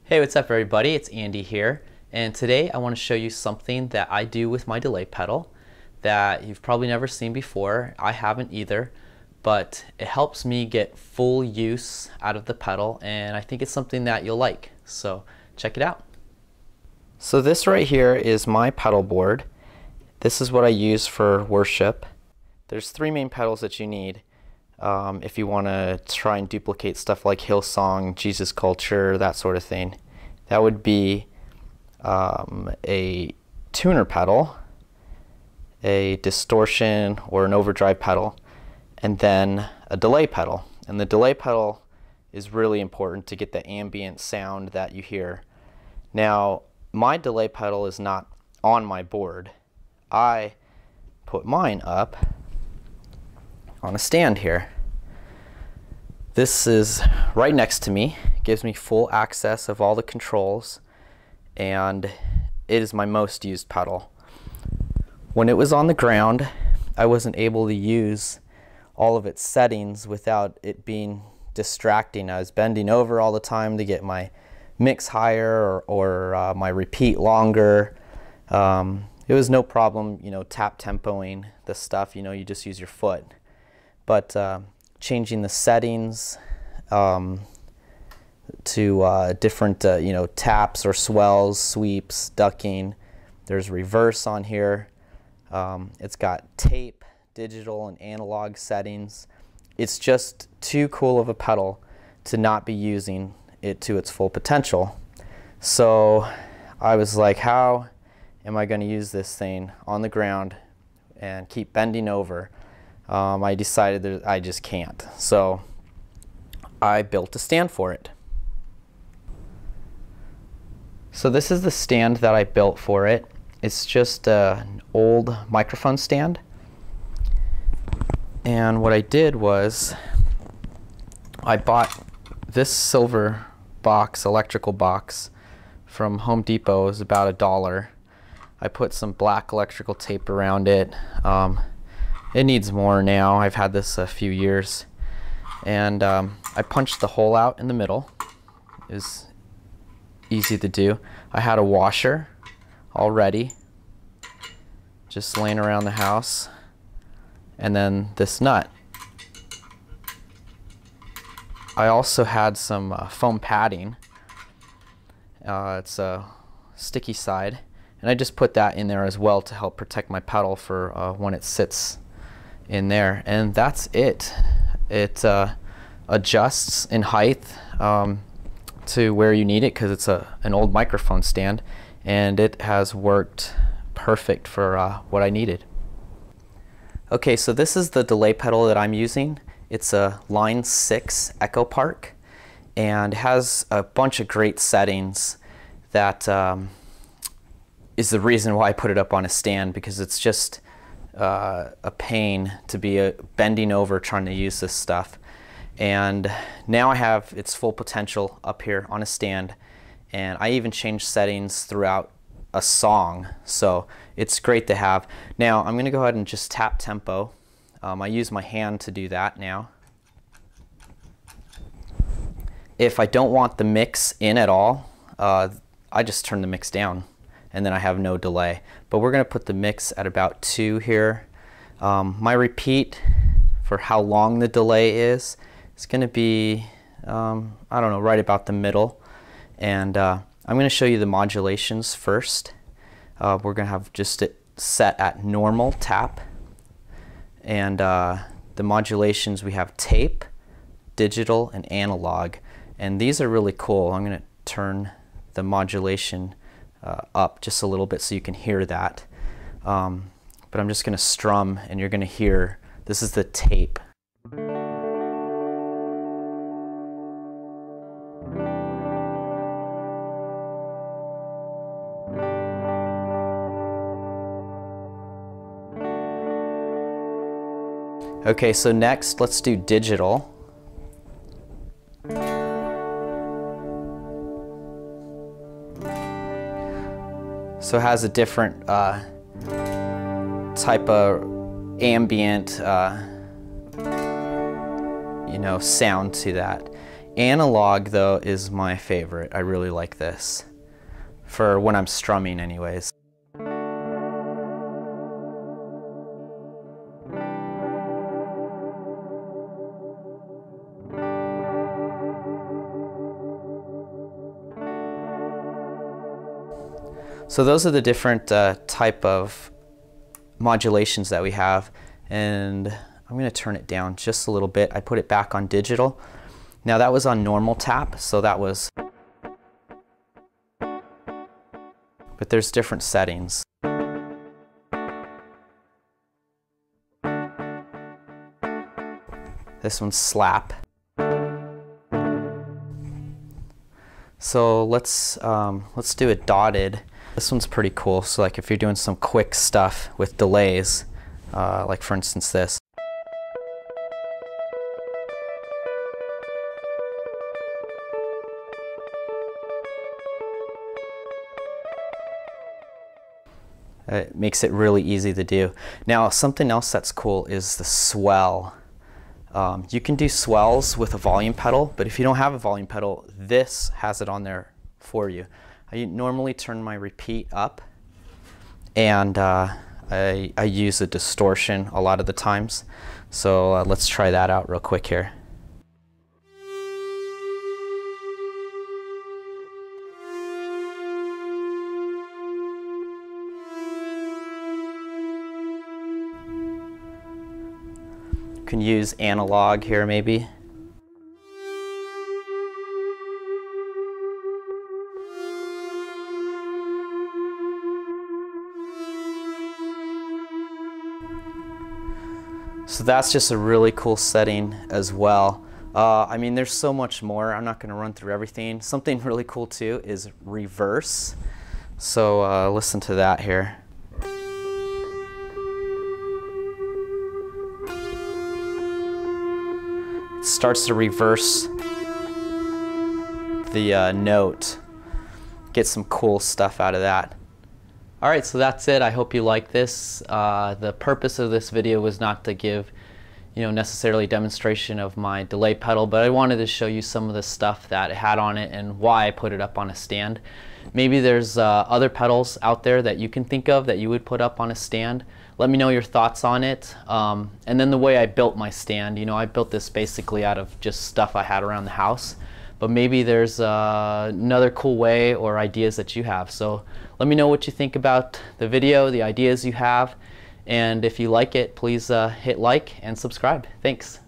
Hey, what's up everybody? It's Andy here, and today I want to show you something that I do with my delay pedal that you've probably never seen before. I haven't either, but it helps me get full use out of the pedal, and I think it's something that you'll like. So check it out. So this right here is my pedal board. This is what I use for worship. There's three main pedals that you need. If you want to try and duplicate stuff like Hillsong, Jesus Culture, that sort of thing. That would be a tuner pedal, a distortion or an overdrive pedal, and then a delay pedal. And the delay pedal is really important to get the ambient sound that you hear. Now, my delay pedal is not on my board. I put mine up on a stand here. This is right next to me. It gives me full access of all the controls, and it is my most used pedal. When it was on the ground, I wasn't able to use all of its settings without it being distracting. I was bending over all the time to get my mix higher or my repeat longer. It was no problem, tap tempoing the stuff. You just use your foot. But changing the settings to different taps or swells, sweeps, ducking. There's reverse on here. It's got tape, digital, and analog settings. It's just too cool of a pedal to not be using it to its full potential. So I was like, how am I going to use this thing on the ground and keep bending over? I decided that I just can't. So I built a stand for it. So this is the stand that I built for it. It's just an old microphone stand. And what I did was I bought this silver box, electrical box, from Home Depot. It was about $1. I put some black electrical tape around it. It needs more now. I've had this a few years. And I punched the hole out in the middle. It was easy to do. I had a washer already, just laying around the house. And then this nut. I also had some foam padding. It's a sticky side. And I just put that in there as well to help protect my pedal for when it sits in there. And that's it. It adjusts in height to where you need it because it's an old microphone stand, and it has worked perfect for what I needed. Okay, so this is the delay pedal that I'm using. It's a Line 6 Echo Park, and has a bunch of great settings that is the reason why I put it up on a stand, because it's just a pain to be bending over trying to use this stuff. And now I have its full potential up here on a stand, and I even changed settings throughout a song, so it's great to have. Now I'm going to go ahead and just tap tempo. I use my hand to do that now. If I don't want the mix in at all, I just turn the mix down, and then I have no delay. But we're going to put the mix at about 2 here. My repeat for how long the delay is going to be, I don't know, right about the middle. And I'm going to show you the modulations first. We're going to have just it set at normal tap. And the modulations, we have tape, digital, and analog. And these are really cool. I'm going to turn the modulation up just a little bit so you can hear that. But I'm just going to strum, and you're going to hear, this is the tape. Okay, so next let's do digital. So it has a different type of ambient sound to that. Analog though is my favorite. I really like this for when I'm strumming anyways. So those are the different type of modulations that we have, and I'm going to turn it down just a little bit. I put it back on digital. Now that was on normal tap, so that was, but there's different settings. This one's slap. So let's do a dotted. This one's pretty cool. So like if you're doing some quick stuff with delays, like for instance this. It makes it really easy to do. Now something else that's cool is the swell. You can do swells with a volume pedal, but if you don't have a volume pedal, this has it on there for you. I normally turn my repeat up, and I use a distortion a lot of the times. So let's try that out real quick here. You can use analog here maybe. So that's just a really cool setting as well. I mean, there's so much more. I'm not going to run through everything. Something really cool too is reverse. So listen to that here. It starts to reverse the note. Get some cool stuff out of that. Alright, so that's it. I hope you like this. The purpose of this video was not to give, necessarily demonstration of my delay pedal, but I wanted to show you some of the stuff that it had on it and why I put it up on a stand. Maybe there's other pedals out there that you can think of that you would put up on a stand. Let me know your thoughts on it. And then the way I built my stand, I built this basically out of just stuff I had around the house. But maybe there's another cool way or ideas that you have. So let me know what you think about the video, the ideas you have, and if you like it, please hit like and subscribe. Thanks.